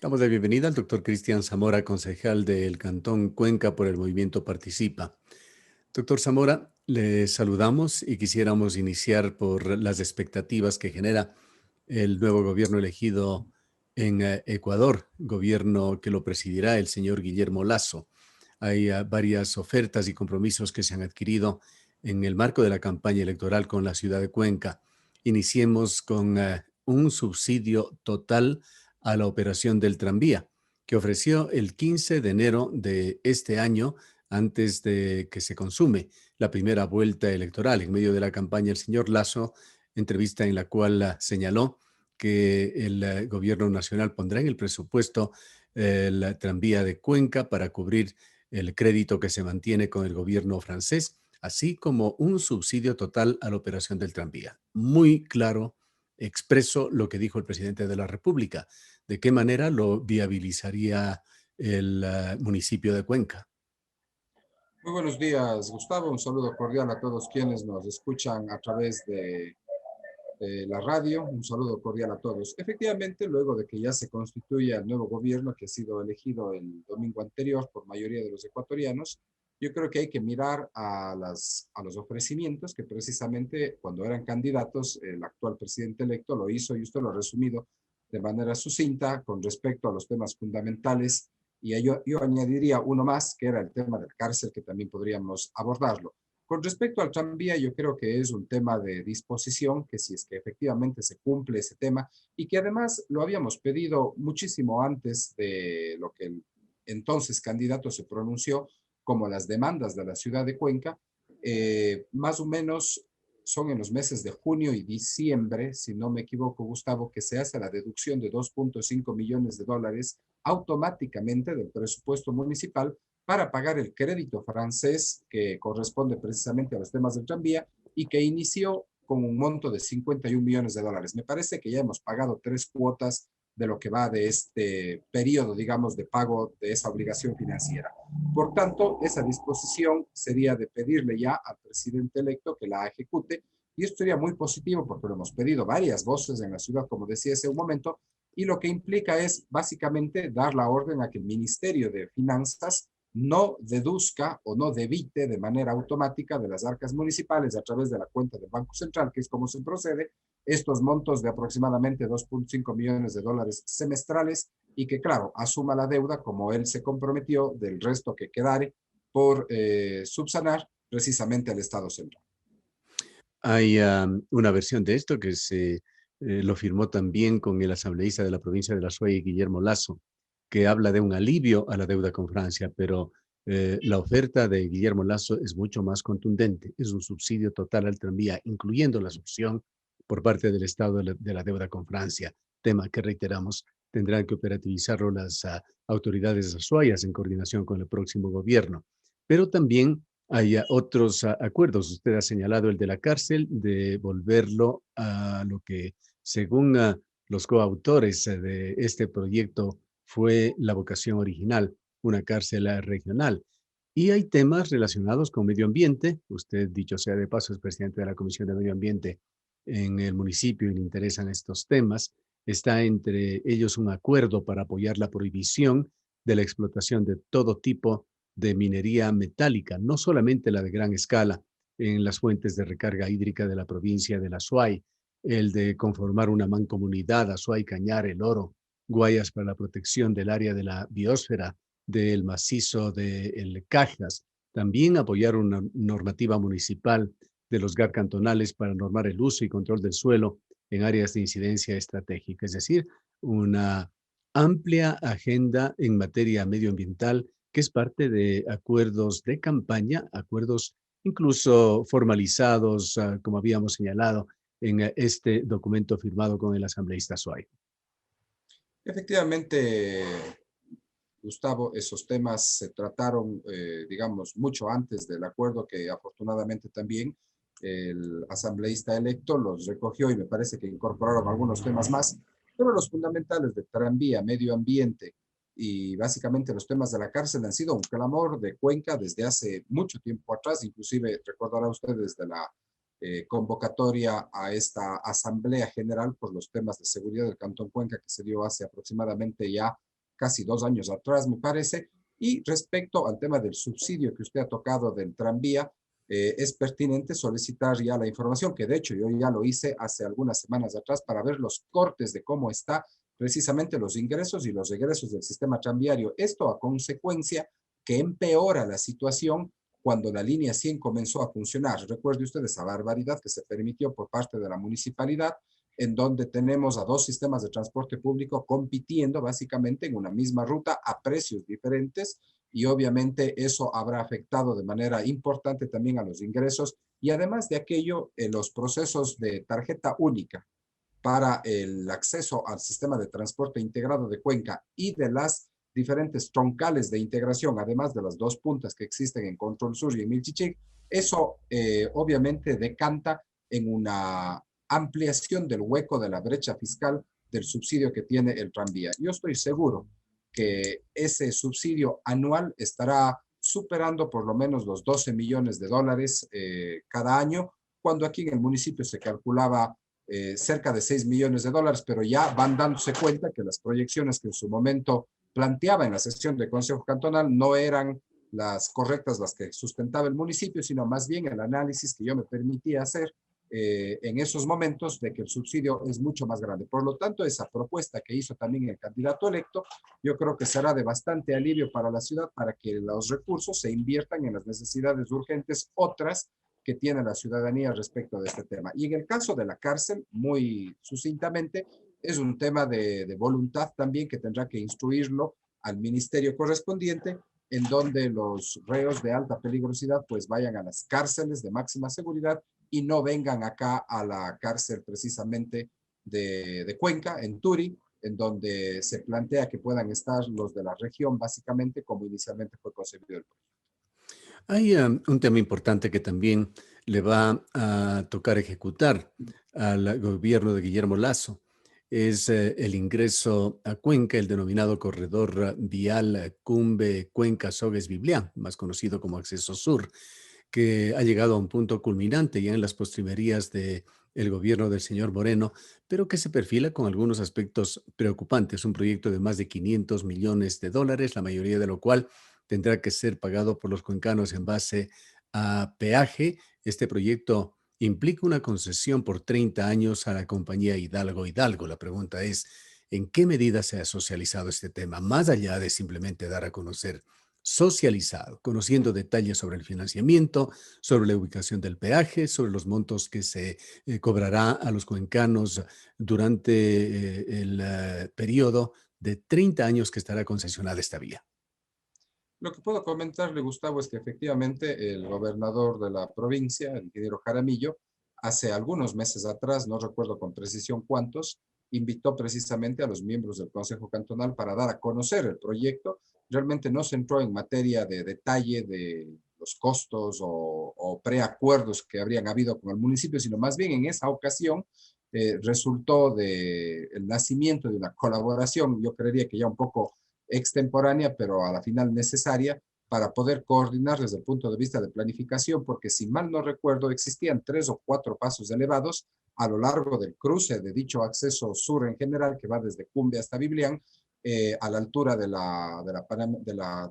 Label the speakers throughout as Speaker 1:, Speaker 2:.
Speaker 1: Damos la bienvenida al doctor Cristian Zamora, concejal del Cantón Cuenca por el Movimiento Participa. Doctor Zamora, le saludamos y quisiéramos iniciar por las expectativas que genera el nuevo gobierno elegido en Ecuador, gobierno que lo presidirá el señor Guillermo Lasso. Hay varias ofertas y compromisos que se han adquirido en el marco de la campaña electoral con la ciudad de Cuenca. Iniciemos con un subsidio total a la operación del tranvía, que ofreció el 15 de enero de este año, antes de que se consume la primera vuelta electoral. En medio de la campaña, el señor Lasso, entrevista en la cual señaló que el gobierno nacional pondrá en el presupuesto la tranvía de Cuenca para cubrir el crédito que se mantiene con el gobierno francés, así como un subsidio total a la operación del tranvía. Muy claro, expreso lo que dijo el presidente de la República. ¿De qué manera lo viabilizaría el municipio de Cuenca?
Speaker 2: Muy buenos días, Gustavo. Un saludo cordial a todos quienes nos escuchan a través de la radio. Un saludo cordial a todos. Efectivamente, luego de que ya se constituya el nuevo gobierno que ha sido elegido el domingo anterior por mayoría de los ecuatorianos, yo creo que hay que mirar a los ofrecimientos que precisamente cuando eran candidatos, el actual presidente electo lo hizo y usted lo ha resumido de manera sucinta con respecto a los temas fundamentales. Y yo añadiría uno más, que era el tema del cárcel, que también podríamos abordarlo. Con respecto al tranvía, yo creo que es un tema de disposición, que si es que efectivamente se cumple ese tema, y que además lo habíamos pedido muchísimo antes de lo que el entonces candidato se pronunció, como las demandas de la ciudad de Cuenca, más o menos son en los meses de junio y diciembre, si no me equivoco, Gustavo, que se hace la deducción de 2.5 millones de dólares automáticamente del presupuesto municipal para pagar el crédito francés que corresponde precisamente a los temas del tranvía y que inició con un monto de 51 millones de dólares. Me parece que ya hemos pagado 3 cuotas de lo que va de este periodo, digamos, de pago de esa obligación financiera. Por tanto, esa disposición sería de pedirle ya al presidente electo que la ejecute, y esto sería muy positivo porque lo hemos pedido varias voces en la ciudad, como decía hace un momento, y lo que implica es básicamente dar la orden a que el Ministerio de Finanzas no deduzca o no debite de manera automática de las arcas municipales a través de la cuenta del Banco Central, que es como se procede, estos montos de aproximadamente 2.5 millones de dólares semestrales, y que, claro, asuma la deuda como él se comprometió del resto que quedare por subsanar precisamente al Estado Central.
Speaker 1: Hay una versión de esto que se lo firmó también con el asambleísta de la provincia de La Suay, Guillermo Lasso, que habla de un alivio a la deuda con Francia, pero la oferta de Guillermo Lasso es mucho más contundente. Es un subsidio total al tranvía, incluyendo la asunción por parte del Estado de la deuda con Francia, tema que reiteramos tendrán que operativizarlo las autoridades azuayas en coordinación con el próximo gobierno. Pero también hay otros acuerdos. Usted ha señalado el de la cárcel, de volverlo a lo que, según los coautores de este proyecto, fue la vocación original, una cárcel regional. Y hay temas relacionados con medio ambiente. Usted, dicho sea de paso, es presidente de la Comisión de Medio Ambiente en el municipio y le interesan estos temas. Está entre ellos un acuerdo para apoyar la prohibición de la explotación de todo tipo de minería metálica, no solamente la de gran escala en las fuentes de recarga hídrica de la provincia de la Azuay, el de conformar una mancomunidad Azuay, Cañar, El Oro, Guayas para la protección del área de la biosfera del macizo de El Cajas, también apoyar una normativa municipal de los GAR cantonales para normar el uso y control del suelo en áreas de incidencia estratégica, es decir, una amplia agenda en materia medioambiental que es parte de acuerdos de campaña, acuerdos incluso formalizados, como habíamos señalado en este documento firmado con el asambleísta Suárez.
Speaker 2: Efectivamente, Gustavo, esos temas se trataron, digamos, mucho antes del acuerdo que afortunadamente también el asambleísta electo los recogió y me parece que incorporaron algunos temas más, pero los fundamentales de tranvía, medio ambiente y básicamente los temas de la cárcel han sido un clamor de Cuenca desde hace mucho tiempo atrás, inclusive recordará usted desde la convocatoria a esta Asamblea General por los temas de seguridad del Cantón Cuenca que se dio hace aproximadamente ya casi 2 años atrás, me parece. Y respecto al tema del subsidio que usted ha tocado del tranvía, es pertinente solicitar ya la información, que de hecho yo ya lo hice hace algunas semanas atrás para ver los cortes de cómo está precisamente los ingresos y los egresos del sistema tranviario. Esto a consecuencia que empeora la situación cuando la línea 100 comenzó a funcionar. Recuerde usted esa barbaridad que se permitió por parte de la municipalidad, en donde tenemos a dos sistemas de transporte público compitiendo básicamente en una misma ruta a precios diferentes, y obviamente eso habrá afectado de manera importante también a los ingresos, y además de aquello, los procesos de tarjeta única para el acceso al sistema de transporte integrado de Cuenca y de las diferentes troncales de integración, además de las dos puntas que existen en Control Sur y en Milchichik, eso obviamente decanta en una ampliación del hueco de la brecha fiscal del subsidio que tiene el tranvía. Yo estoy seguro que ese subsidio anual estará superando por lo menos los 12 millones de dólares cada año, cuando aquí en el municipio se calculaba cerca de 6 millones de dólares, pero ya van dándose cuenta que las proyecciones que en su momento planteaba en la sesión del Consejo Cantonal no eran las correctas, las que sustentaba el municipio, sino más bien el análisis que yo me permitía hacer en esos momentos de que el subsidio es mucho más grande. Por lo tanto, esa propuesta que hizo también el candidato electo, yo creo que será de bastante alivio para la ciudad, para que los recursos se inviertan en las necesidades urgentes otras que tiene la ciudadanía respecto de este tema. Y en el caso de la cárcel, muy sucintamente, es un tema de voluntad también que tendrá que instruirlo al ministerio correspondiente, en donde los reos de alta peligrosidad pues vayan a las cárceles de máxima seguridad y no vengan acá a la cárcel precisamente de Cuenca, en Turi, en donde se plantea que puedan estar los de la región, básicamente como inicialmente fue concebido el proyecto.
Speaker 1: Hay un tema importante que también le va a tocar ejecutar al gobierno de Guillermo Lasso. Es el ingreso a Cuenca, el denominado corredor vial Cumbe Cuenca Sogues Bibliá, más conocido como Acceso Sur, que ha llegado a un punto culminante ya en las postrimerías del gobierno del señor Moreno, pero que se perfila con algunos aspectos preocupantes. Un proyecto de más de 500 millones de dólares, la mayoría de lo cual tendrá que ser pagado por los cuencanos en base a peaje. Este proyecto implica una concesión por 30 años a la compañía Hidalgo Hidalgo. La pregunta es, ¿en qué medida se ha socializado este tema? Más allá de simplemente dar a conocer, socializado, conociendo detalles sobre el financiamiento, sobre la ubicación del peaje, sobre los montos que se cobrará a los cuencanos durante el periodo de 30 años que estará concesionada esta vía.
Speaker 2: Lo que puedo comentarle, Gustavo, es que efectivamente el gobernador de la provincia, el ingeniero Jaramillo, hace algunos meses atrás, no recuerdo con precisión cuántos, invitó precisamente a los miembros del Consejo Cantonal para dar a conocer el proyecto. Realmente no se entró en materia de detalle de los costos o preacuerdos que habrían habido con el municipio, sino más bien en esa ocasión resultó de el nacimiento de una colaboración, yo creería que ya un poco extemporánea, pero a la final necesaria para poder coordinar desde el punto de vista de planificación, porque si mal no recuerdo, existían 3 o 4 pasos elevados a lo largo del cruce de dicho acceso sur en general, que va desde Cumbe hasta Biblián, a la altura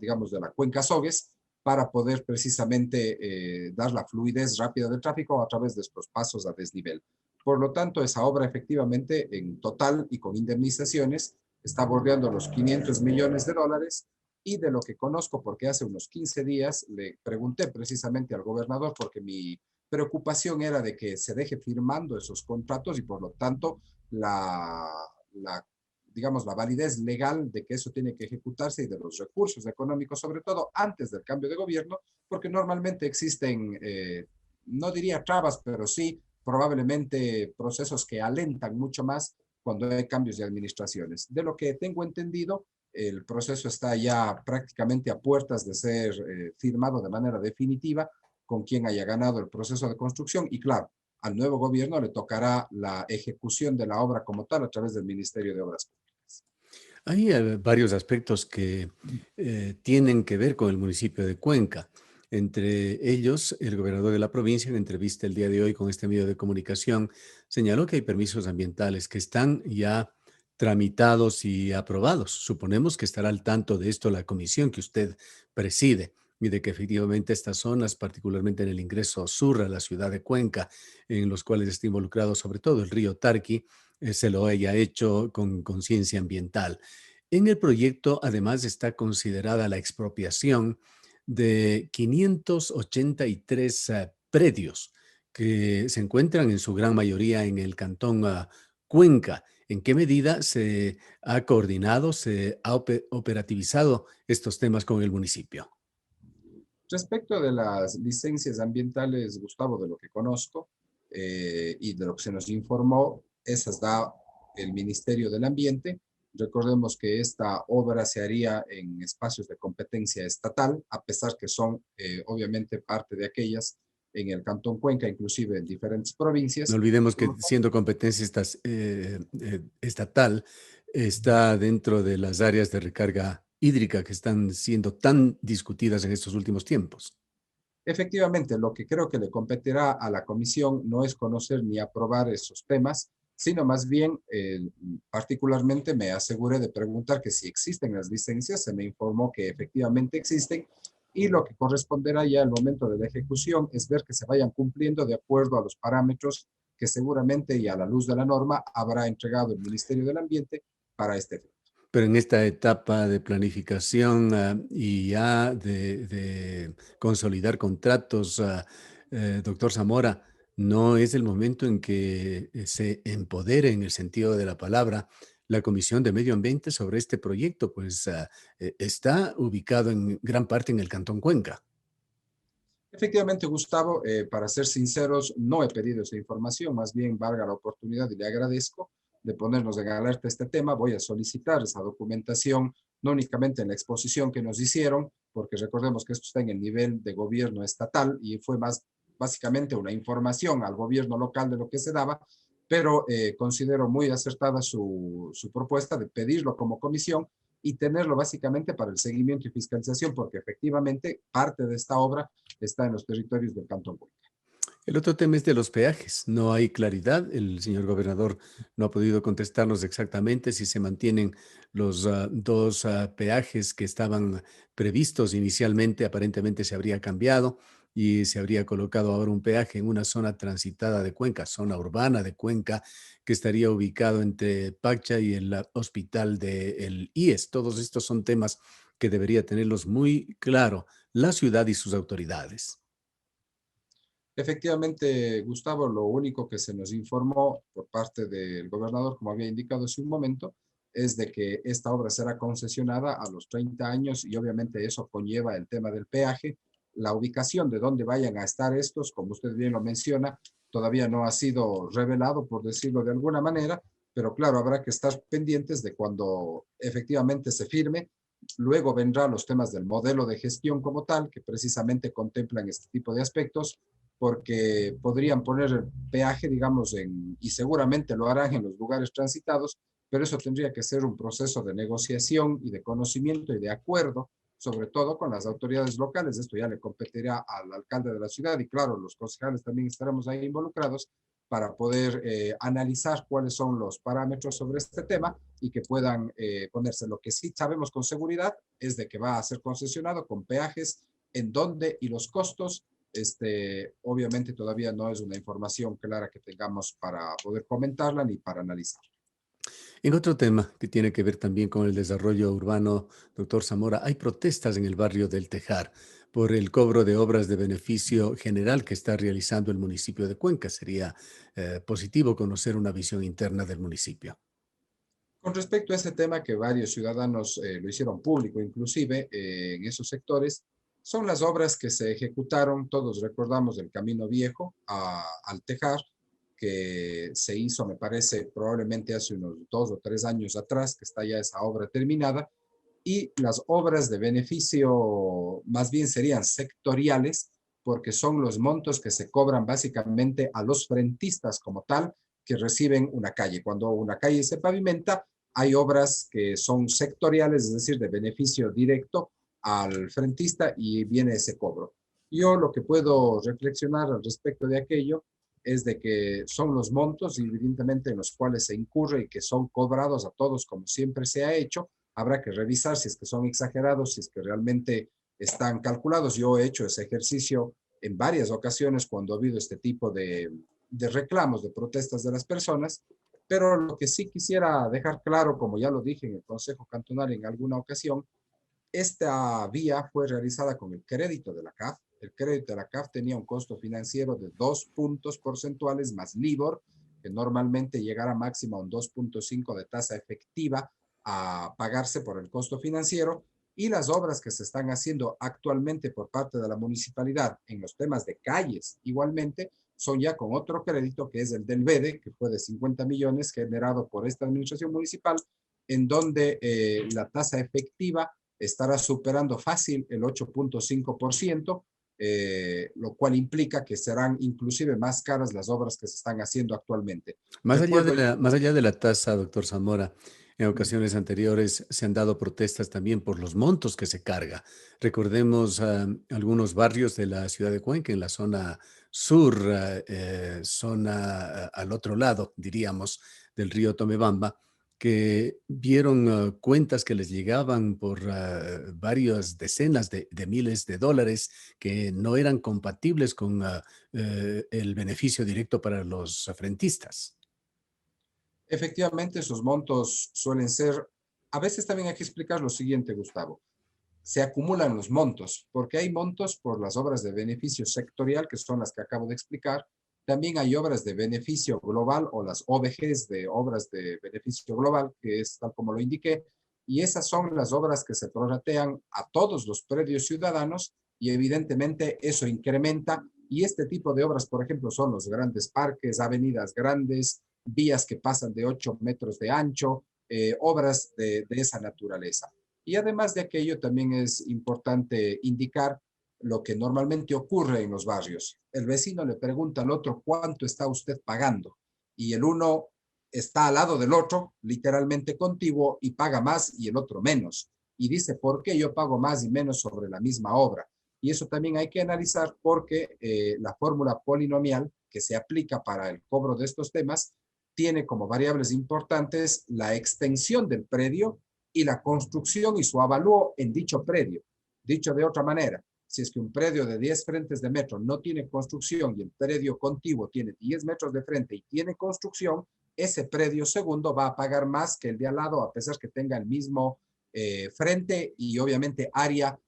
Speaker 2: digamos, de la cuenca Sogues, para poder precisamente dar la fluidez rápida del tráfico a través de estos pasos a desnivel. Por lo tanto, esa obra efectivamente en total y con indemnizaciones está bordeando los 500 millones de dólares, y de lo que conozco, porque hace unos 15 días le pregunté precisamente al gobernador, porque mi preocupación era de que se deje firmando esos contratos y por lo tanto la digamos, la validez legal de que eso tiene que ejecutarse y de los recursos económicos, sobre todo antes del cambio de gobierno, porque normalmente existen, no diría trabas, pero sí probablemente procesos que alentan mucho más cuando hay cambios de administraciones. De lo que tengo entendido, el proceso está ya prácticamente a puertas de ser firmado de manera definitiva con quien haya ganado el proceso de construcción, y claro, al nuevo gobierno le tocará la ejecución de la obra como tal a través del Ministerio de Obras Públicas.
Speaker 1: Hay varios aspectos que tienen que ver con el municipio de Cuenca. Entre ellos, el gobernador de la provincia, en entrevista el día de hoy con este medio de comunicación, señaló que hay permisos ambientales que están ya tramitados y aprobados. Suponemos que estará al tanto de esto la comisión que usted preside y de que efectivamente estas zonas, particularmente en el ingreso sur a la ciudad de Cuenca, en los cuales está involucrado sobre todo el río Tarqui, se lo haya hecho con conciencia ambiental. En el proyecto, además, está considerada la expropiación de 583 predios que se encuentran en su gran mayoría en el cantón Cuenca. ¿En qué medida se ha coordinado, se ha operativizado estos temas con el municipio?
Speaker 2: Respecto de las licencias ambientales, Gustavo, de lo que conozco y de lo que se nos informó, esas da el Ministerio del Ambiente. Recordemos que esta obra se haría en espacios de competencia estatal, a pesar que son obviamente parte de aquellas en el Cantón Cuenca, inclusive en diferentes
Speaker 1: No
Speaker 2: provincias.
Speaker 1: olvidemos
Speaker 2: Por
Speaker 1: que
Speaker 2: lo tanto,
Speaker 1: siendo competencia estatal, está dentro de las áreas de recarga hídrica que están siendo tan discutidas en estos últimos tiempos.
Speaker 2: efectivamente, lo que creo que le competirá a la comisión no es conocer ni aprobar esos temas, sino más bien, particularmente me aseguré de preguntar que si existen las licencias, se me informó que efectivamente existen, y lo que corresponderá ya al momento de la ejecución es ver que se vayan cumpliendo de acuerdo a los parámetros que seguramente y a la luz de la norma habrá entregado el Ministerio del Ambiente para este fin.
Speaker 1: Pero en esta etapa de planificación y ya de consolidar contratos, doctor Zamora, ¿no es el momento en que se empodere en el sentido de la palabra la Comisión de Medio Ambiente sobre este proyecto? Pues está ubicado en gran parte en el Cantón Cuenca.
Speaker 2: Efectivamente, Gustavo, para ser sinceros, no he pedido esa información, más bien valga la oportunidad y le agradezco de ponernos en alerta este tema. Voy a solicitar esa documentación, no únicamente en la exposición que nos hicieron, porque recordemos que esto está en el nivel de gobierno estatal y fue más básicamente una información al gobierno local de lo que se daba, pero considero muy acertada su propuesta de pedirlo como comisión y tenerlo básicamente para el seguimiento y fiscalización, porque efectivamente parte de esta obra está en los territorios del Cantón Cuenca.
Speaker 1: El otro tema es de los peajes. No hay claridad. El señor gobernador no ha podido contestarnos exactamente si se mantienen los dos peajes que estaban previstos inicialmente. Aparentemente se habría cambiado y se habría colocado ahora un peaje en una zona transitada de Cuenca, zona urbana de Cuenca, que estaría ubicado entre Pacha y el hospital del IES. Todos estos son temas que debería tenerlos muy claro la ciudad y sus autoridades.
Speaker 2: Efectivamente, Gustavo, lo único que se nos informó por parte del gobernador, como había indicado hace un momento, es de que esta obra será concesionada a los 30 años y obviamente eso conlleva el tema del peaje. La ubicación de dónde vayan a estar estos, como usted bien lo menciona, todavía no ha sido revelado, por decirlo de alguna manera, pero claro, habrá que estar pendientes de cuando efectivamente se firme. Luego vendrán los temas del modelo de gestión como tal, que precisamente contemplan este tipo de aspectos, porque podrían poner el peaje, digamos, y seguramente lo harán en los lugares transitados, pero eso tendría que ser un proceso de negociación y de conocimiento y de acuerdo, sobre todo con las autoridades locales. Esto ya le competirá al alcalde de la ciudad y claro, los concejales también estaremos ahí involucrados para poder analizar cuáles son los parámetros sobre este tema y que puedan ponerse. Lo que sí sabemos con seguridad es de que va a ser concesionado con peajes, en dónde y los costos. Obviamente todavía no es una información clara que tengamos para poder comentarla ni para analizar.
Speaker 1: En otro tema que tiene que ver también con el desarrollo urbano, doctor Zamora, hay protestas en el barrio del Tejar por el cobro de obras de beneficio general que está realizando el municipio de Cuenca. Sería positivo conocer una visión interna del municipio.
Speaker 2: Con respecto a ese tema que varios ciudadanos lo hicieron público, inclusive en esos sectores, son las obras que se ejecutaron, todos recordamos del Camino Viejo al Tejar, que se hizo, me parece, probablemente hace unos 2 o 3 años atrás, que está ya esa obra terminada, y las obras de beneficio más bien serían sectoriales, porque son los montos que se cobran básicamente a los frentistas como tal, que reciben una calle. Cuando una calle se pavimenta, hay obras que son sectoriales, es decir, de beneficio directo al frentista y viene ese cobro. Yo lo que puedo reflexionar al respecto de aquello es de que son los montos, evidentemente, en los cuales se incurre y que son cobrados a todos como siempre se ha hecho. Habrá que revisar si es que son exagerados, si es que realmente están calculados. Yo he hecho ese ejercicio en varias ocasiones cuando ha habido este tipo de reclamos, de protestas de las personas, pero lo que sí quisiera dejar claro, como ya lo dije en el Consejo Cantonal en alguna ocasión, esta vía fue realizada con el crédito de la CAF. El crédito de la CAF tenía un costo financiero de 2 puntos porcentuales más LIBOR, que normalmente llegará máximo a un 2.5 de tasa efectiva a pagarse por el costo financiero. Y las obras que se están haciendo actualmente por parte de la municipalidad en los temas de calles, igualmente, son ya con otro crédito que es el del BEDE, que fue de 50 millones generado por esta administración municipal, en donde la tasa efectiva estará superando fácil el 8.5%, lo cual implica que serán inclusive más caras las obras que se están haciendo actualmente. Recuerdo,
Speaker 1: Más allá de la tasa, doctor Zamora, en ocasiones anteriores se han dado protestas también por los montos que se carga. Recordemos algunos barrios de la ciudad de Cuenca, en la zona sur, zona al otro lado, diríamos, del río Tomebamba, que vieron cuentas que les llegaban por varias decenas de miles de dólares que no eran compatibles con el beneficio directo para los frentistas.
Speaker 2: efectivamente, esos montos suelen ser, a veces también hay que explicar lo siguiente, Gustavo. Se acumulan los montos, porque hay montos por las obras de beneficio sectorial, que son las que acabo de explicar. También hay obras de beneficio global o las OBGs de obras de beneficio global, que es tal como lo indiqué, y esas son las obras que se prorratean a todos los predios ciudadanos y evidentemente eso incrementa y este tipo de obras, por ejemplo, son los grandes parques, avenidas grandes, vías que pasan de 8 metros de ancho, obras de esa naturaleza. Y además de aquello, también es importante indicar lo que normalmente ocurre en los barrios. El vecino le pregunta al otro cuánto está usted pagando y el uno está al lado del otro, literalmente contiguo, y paga más y el otro menos. Y dice, ¿por qué yo pago más y menos sobre la misma obra? Y eso también hay que analizar porque la fórmula polinomial que se aplica para el cobro de estos temas tiene como variables importantes la extensión del predio y la construcción y su avalúo en dicho predio. Dicho de otra manera, si es que un predio de 10 frentes de metro no tiene construcción y el predio contiguo tiene 10 metros de frente y tiene construcción, ese predio segundo va a pagar más que el de al lado a pesar que tenga el mismo frente y obviamente área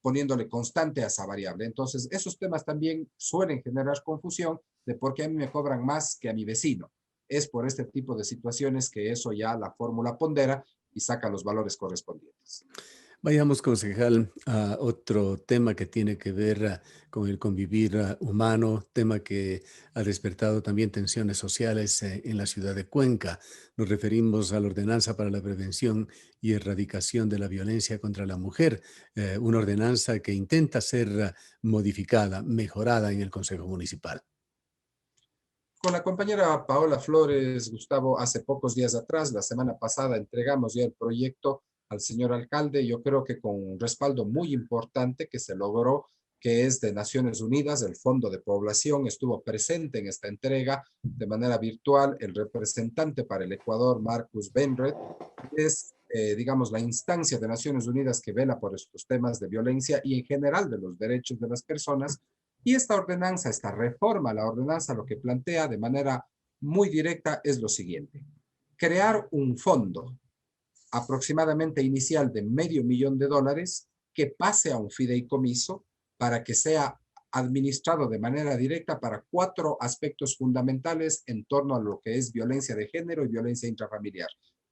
Speaker 2: poniéndole constante a esa variable. Entonces, esos temas también suelen generar confusión de por qué a mí me cobran más que a mi vecino. Es por este tipo de situaciones que eso ya la fórmula pondera y saca los valores correspondientes.
Speaker 1: Vayamos, concejal, a otro tema que tiene que ver con el convivir humano, tema que ha despertado también tensiones sociales en la ciudad de Cuenca. Nos referimos a la Ordenanza para la Prevención y Erradicación de la Violencia contra la Mujer, una ordenanza que intenta ser modificada, mejorada en el Consejo Municipal.
Speaker 2: Con la compañera Paola Flores, Gustavo, hace pocos días atrás, la semana pasada, entregamos ya el proyecto al señor alcalde, yo creo que con un respaldo muy importante que se logró, que es de Naciones Unidas, el Fondo de Población estuvo presente en esta entrega de manera virtual, el representante para el Ecuador, Marcus Benred, es, digamos, la instancia de Naciones Unidas que vela por estos temas de violencia y en general de los derechos de las personas. Y esta ordenanza, esta reforma a la ordenanza, lo que plantea de manera muy directa es lo siguiente. Crear un fondo aproximadamente inicial de $500,000 que pase a un fideicomiso para que sea administrado de manera directa para 4 aspectos fundamentales en torno a lo que es violencia de género y violencia intrafamiliar.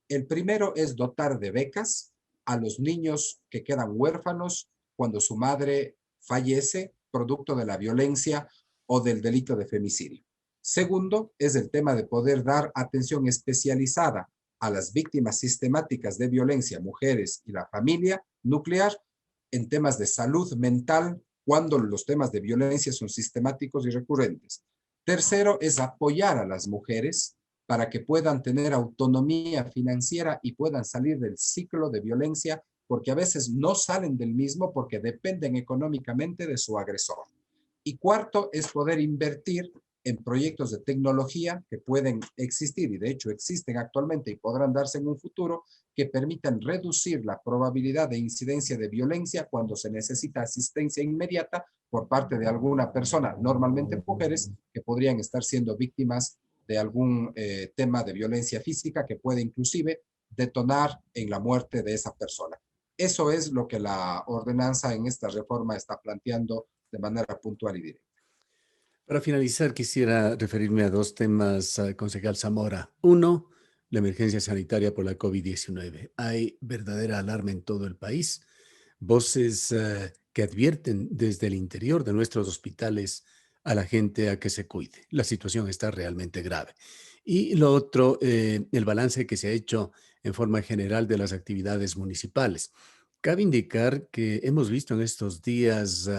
Speaker 2: El primero es dotar de becas a los niños que quedan huérfanos cuando su madre fallece producto de la violencia o del delito de femicidio. Segundo, es el tema de poder dar atención especializada a las víctimas sistemáticas de violencia, mujeres y la familia nuclear, en temas de salud mental cuando los temas de violencia son sistemáticos y recurrentes. Tercero, es apoyar a las mujeres para que puedan tener autonomía financiera y puedan salir del ciclo de violencia, porque a veces no salen del mismo porque dependen económicamente de su agresor. Y cuarto, es poder invertir en proyectos de tecnología que pueden existir y de hecho existen actualmente y podrán darse en un futuro, que permitan reducir la probabilidad de incidencia de violencia cuando se necesita asistencia inmediata por parte de alguna persona, normalmente mujeres, que podrían estar siendo víctimas de algún tema de violencia física que puede inclusive detonar en la muerte de esa persona. Eso es lo que la ordenanza en esta reforma está planteando de manera puntual y directa.
Speaker 1: Para finalizar, quisiera referirme a dos temas, concejal Zamora. Uno, la emergencia sanitaria por la COVID-19. Hay verdadera alarma en todo el país. Voces que advierten desde el interior de nuestros hospitales a la gente a que se cuide. La situación está realmente grave. Y lo otro, el balance que se ha hecho en forma general de las actividades municipales. Cabe indicar que hemos visto en estos días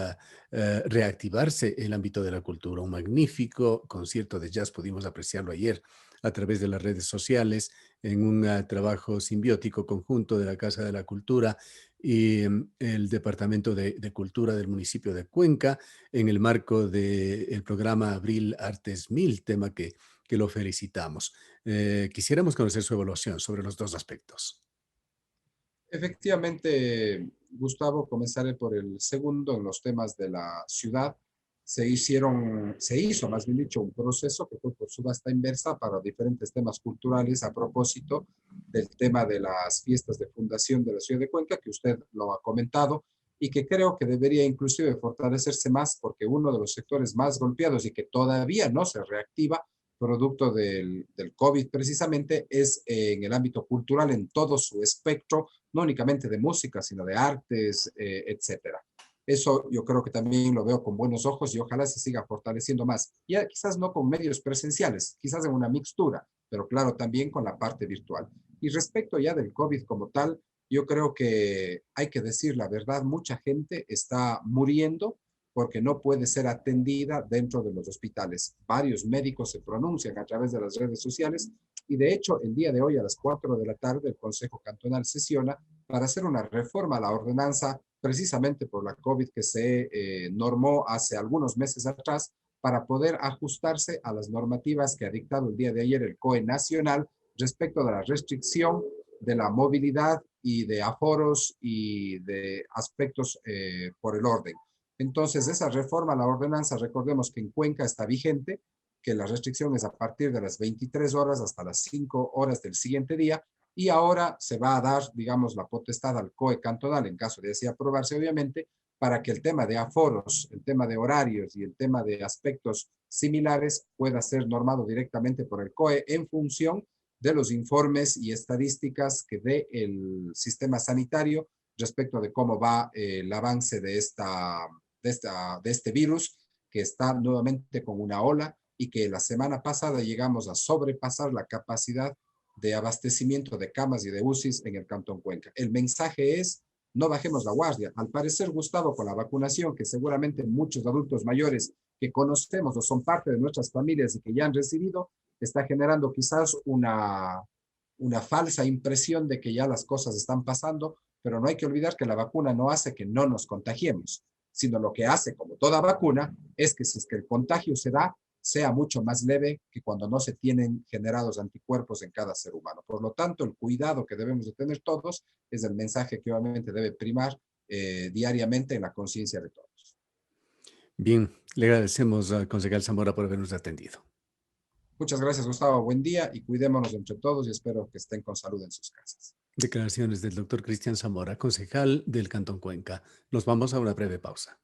Speaker 1: reactivarse el ámbito de la cultura. Un magnífico concierto de jazz pudimos apreciarlo ayer a través de las redes sociales en un trabajo simbiótico conjunto de la Casa de la Cultura y el Departamento de Cultura del municipio de Cuenca en el marco del programa Abril Artes 1000, tema que lo felicitamos. Quisiéramos conocer su evaluación sobre los dos aspectos.
Speaker 2: Efectivamente, Gustavo, comenzaré por el segundo en los temas de la ciudad. Se hizo, más bien dicho, un proceso que fue por subasta inversa para diferentes temas culturales a propósito del tema de las fiestas de fundación de la ciudad de Cuenca, que usted lo ha comentado, y que creo que debería inclusive fortalecerse más porque uno de los sectores más golpeados y que todavía no se reactiva producto del COVID precisamente, es en el ámbito cultural en todo su espectro, no únicamente de música, sino de artes, etcétera. Eso yo creo que también lo veo con buenos ojos y ojalá se siga fortaleciendo más. Ya quizás no con medios presenciales, quizás en una mixtura, pero claro, también con la parte virtual. Y respecto ya del COVID como tal, yo creo que hay que decir la verdad, mucha gente está muriendo porque no puede ser atendida dentro de los hospitales. Varios médicos se pronuncian a través de las redes sociales y de hecho el día de hoy a las 4 de la tarde el Consejo Cantonal sesiona para hacer una reforma a la ordenanza precisamente por la COVID que se normó hace algunos meses atrás para poder ajustarse a las normativas que ha dictado el día de ayer el COE nacional respecto de la restricción de la movilidad y de aforos y de aspectos por el orden. Entonces, esa reforma a la ordenanza, recordemos que en Cuenca está vigente, que la restricción es a partir de las 23 horas hasta las 5 horas del siguiente día, y ahora se va a dar, digamos, la potestad al COE cantonal, en caso de así aprobarse, obviamente, para que el tema de aforos, el tema de horarios y el tema de aspectos similares pueda ser normado directamente por el COE en función de los informes y estadísticas que dé el sistema sanitario respecto de cómo va el avance de este virus que está nuevamente con una ola y que la semana pasada llegamos a sobrepasar la capacidad de abastecimiento de camas y de UCIs en el Cantón Cuenca. El mensaje es, no bajemos la guardia. Al parecer, Gustavo, con la vacunación, que seguramente muchos adultos mayores que conocemos o son parte de nuestras familias y que ya han recibido, está generando quizás una falsa impresión de que ya las cosas están pasando, pero no hay que olvidar que la vacuna no hace que no nos contagiemos, sino lo que hace, como toda vacuna, es que si es que el contagio se da, sea mucho más leve que cuando no se tienen generados anticuerpos en cada ser humano. Por lo tanto, el cuidado que debemos de tener todos es el mensaje que obviamente debe primar diariamente en la conciencia de todos.
Speaker 1: Bien, le agradecemos al concejal Zamora por habernos atendido.
Speaker 2: Muchas gracias, Gustavo. Buen día y cuidémonos entre todos y espero que estén con salud en sus casas.
Speaker 1: Declaraciones del doctor Cristian Zamora, concejal del Cantón Cuenca. Nos vamos a una breve pausa.